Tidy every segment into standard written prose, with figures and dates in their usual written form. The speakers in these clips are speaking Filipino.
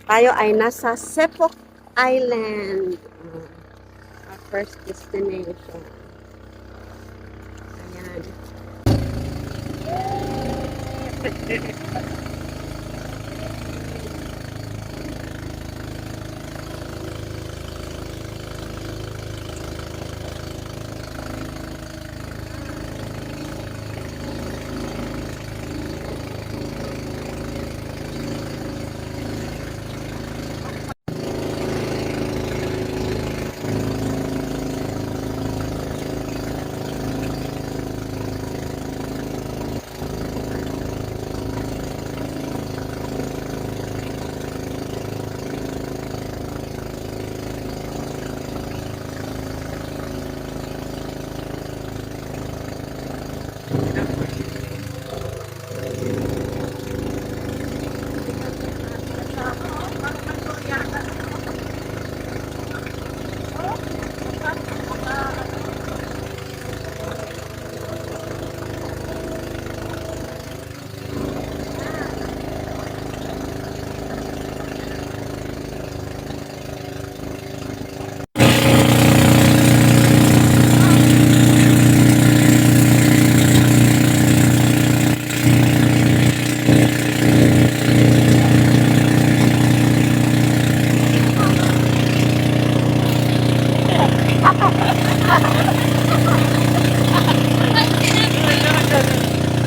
Tayo ay nasa Sepok Island. Our first destination. Ayan.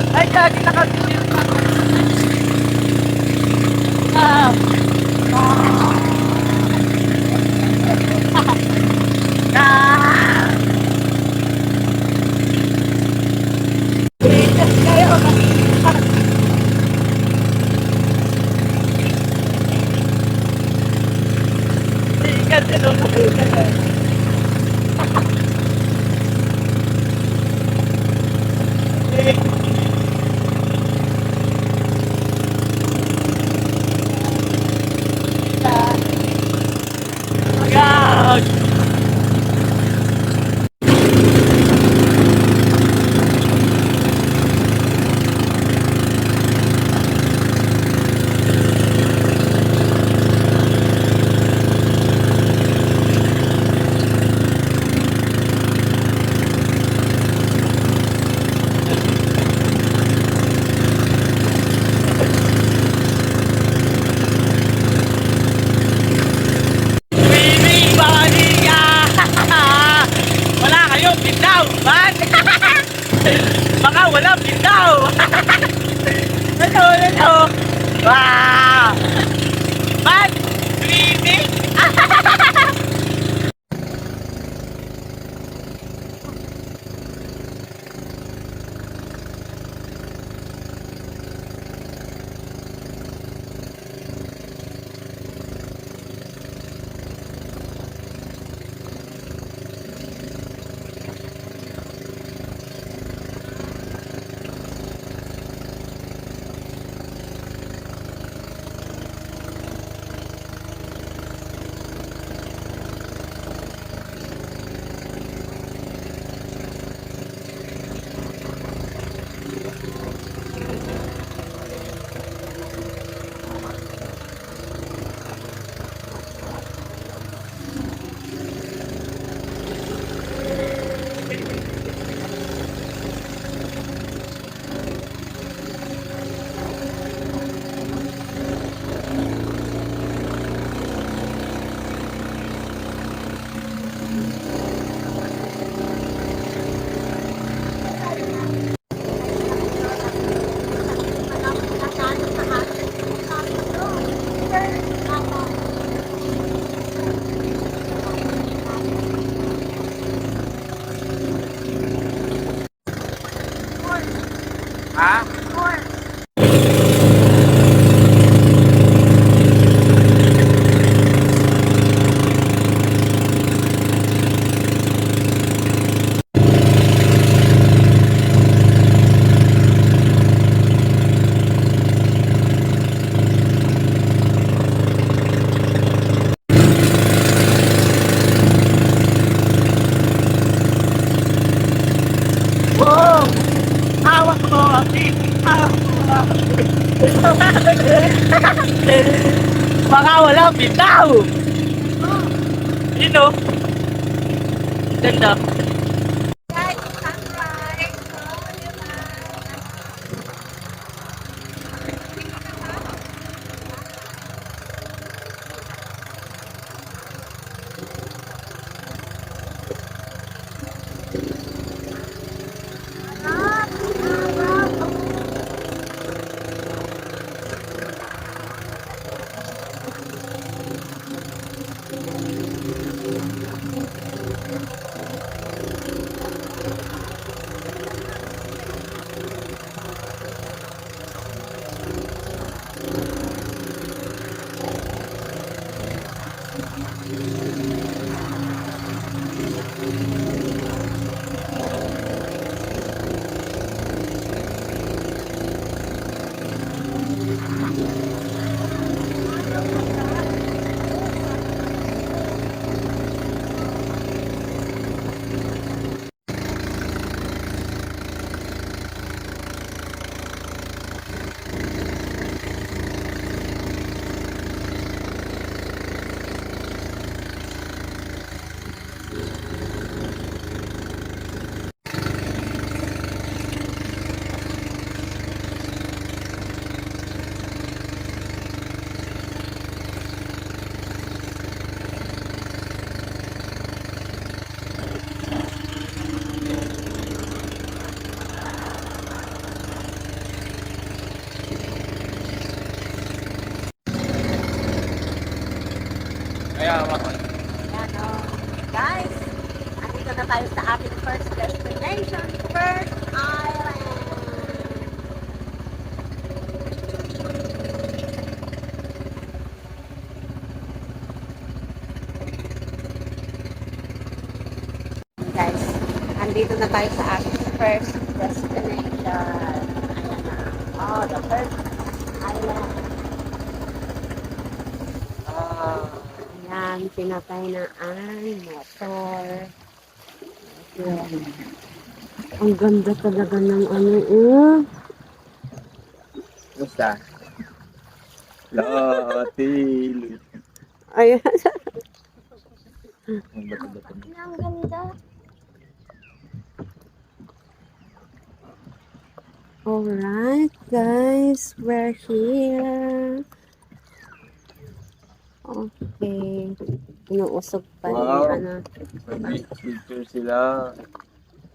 Ay, kagi nakagulil pa. Ah. Ah. Bigas kayo. Bigas kayo. Agad. Baby, Maria! Wala kayong bitaw, man! Baka walang bitaw! Ano? Wow! Man! Baby! Ha? Wow! Hawak mo ang hawak mo. Baka wala bitaw! Yun o. Ganda. Guys, sunrise. Oh, diba? Kaya ako. Yan, oh. Guys, andito na tayo sa ating first destination, First Island. Guys, andito na tayo sa ating first destination. Ayan na. Oh, the First Island. Ayan, pinatay na ang motor. Ayan. Ang ganda talaga ng ano, Basta. Latil. Ayan. Ang bato-bato. Ang ganda. Alright, guys, we're here. Okay. Inuusog pa Wow. yung ano. May picture sila.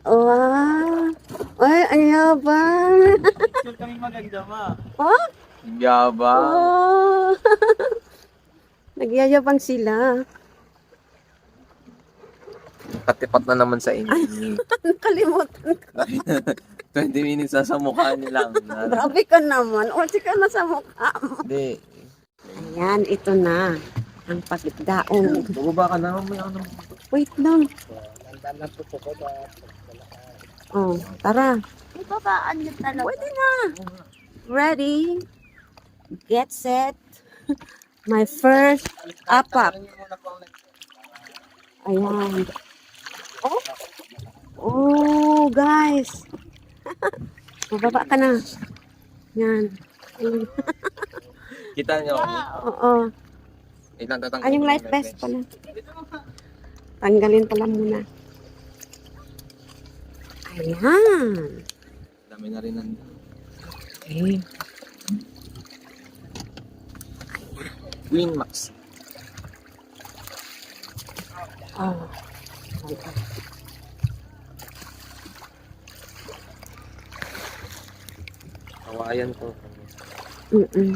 Wow! Ay, ayabang! Picture kami maganda ma. Oh! Yabang. Oh! Nagyayabang sila. Katipat na naman sa inyo. Nakalimutan ko. 20 minutes na sa mukha nilang. Grabe ka naman. O, ka na sa mukha mo. Hindi. Ayan, ito na. Ang pagdaong. Bumaba ka na. May ano. Wait lang. Oh, tara. Ibabaan niyo talaga. Pwede na. Ready? Get set. My first up. Ayan. Oh. Oh, guys. Mababa ka na. Yan. Ayun. Kita nyo. Oo. Ay, yung life vest pala. Tanggalin pala muna. Ayan. Dami na rin nandun. Okay. Queen Max. Oh. Kawayan to. Mm-mm.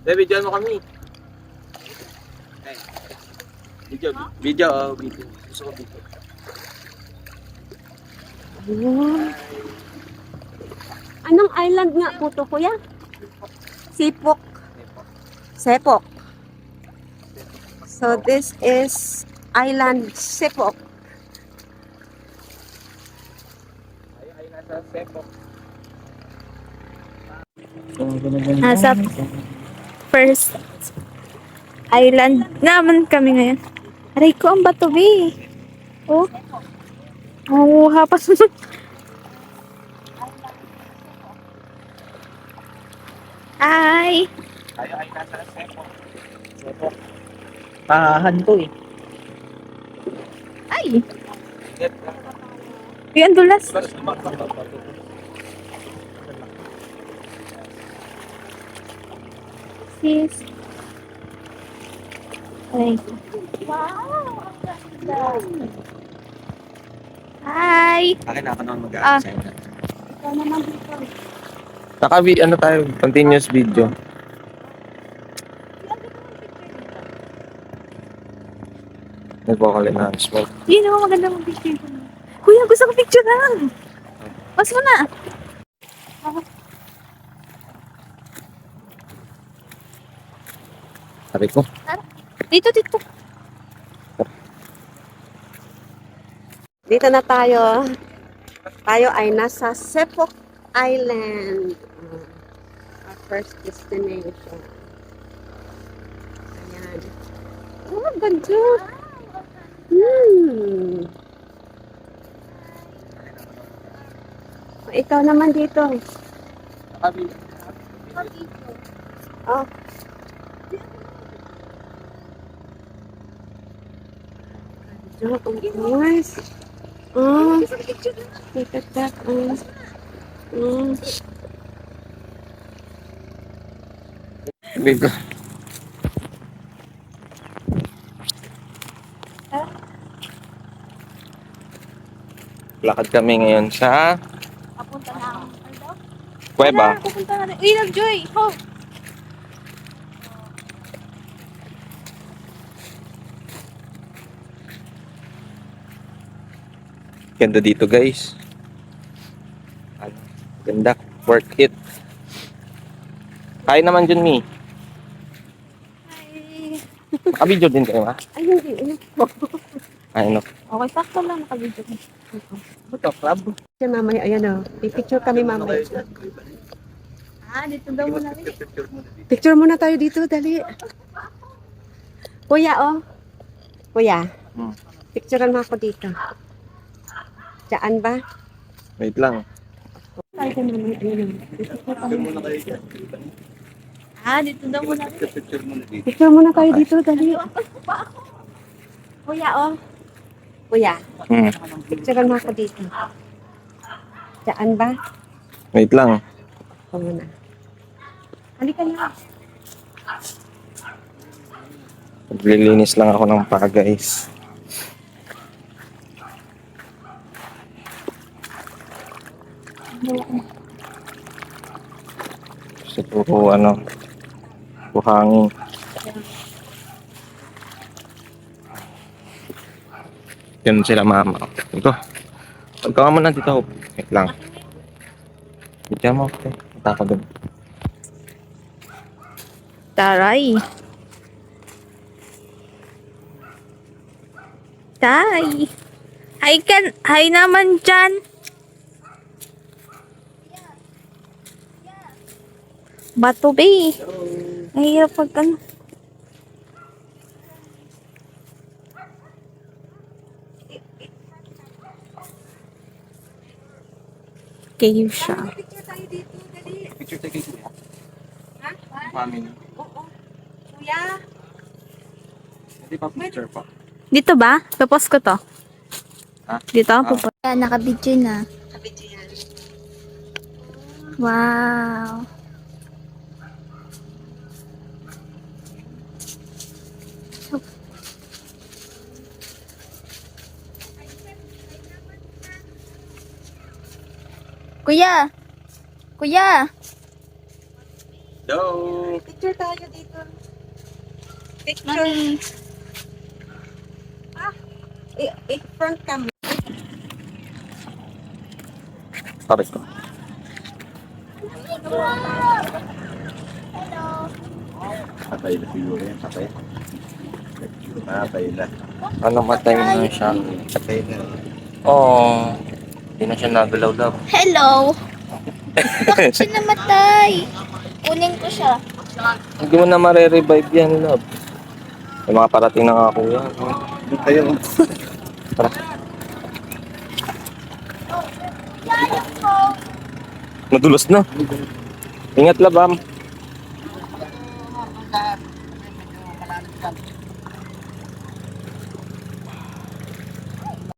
Baby, videoan mo kami. Video. Video. Video. Gusto ko video. Ayan. Anong island nga po to, kuya? Sipok. Sepok. So this is Island Sepok. Ay, nasa Sepok. Nasa first island naman kami ngayon. Aray ko, ang bato, be. Oh. Oh, hapas. Hi! Tayo ay nasa Sepo. Sepo. Pahahan to eh. Ay! Uy, ang dulas. Sis. Ay. Wow! Hi! Akin ako naman Ah. mag-aasign na. Ikaw naman dito. Ano tayo, continuous video. Nag-vocal enhancement. Hindi naman maganda mong picture ko. Kuya, gusto ko picture lang. Pas mo na. Sabi ko, Dito, dito. Dito na tayo. Tayo ay nasa Sepok Island. Our first destination. Ayan. Oh, ganda. Ikaw naman dito. Oh. Ganda, of course. Oh, look at that. Big. Lakad kami ngayon sa Papunta na ako. Cueva. Pupunta na rin. Uy, Joy! Ho! Ganda dito guys. Ano, ganda. Worth it. Kaya naman dyan, Mi. Hi! Naka-video din kayo, ha? Ay, hindi. Ay, no. Okay, sakto lang nakabidyo ko. Ito, club. Siya mamaya, ayan o. Picture kami mamaya. Dito daw muna rin. Picture muna tayo dito, dali. Kuya, oh. Kuya, picturean mo ako dito. Diyan ba? Wait lang. Tayo ka naman, ayan o. Dito daw muna rin. Picture muna tayo dito, dali. Kuya, oh. Kuya, picturean mo ako dito. Diyan ba? Wait lang. Ito muna. Halika na. Maglilinis lang ako ng paa, guys. Siguro, buhangin. Yun sila mama. Ito. Huwag ka muna dito. Wait lang. Dito mo. Punta ko dun. Taray. Tay. Hi naman dyan. Bato, be. Mahirap pag ano. Cave siya. Picture tayo dito, dali. Picture tayo kayo. Ha? Family. Oo. Kuya. Hindi pa picture pa. Dito ba? Tapos ko to. Ha? Dito ako po. Nakabidyo na. Kabidyo yan. Wow. Kuya! Kuya! Hello! Picture tayo dito. Picture. Mami. Front cam. Sorry ko. Patay na siguro yan. Patay. Patay na. Ano matay na siya? Patay na. Oo. Hindi na siya nagalaw daw. Hello! Bakit siya namatay? Kunin ko siya. Hindi mo na mare-revive yan, love. May mga parating na nga ako yan. Ayun. Tara. Nadulas na. Ingat, labam. yan.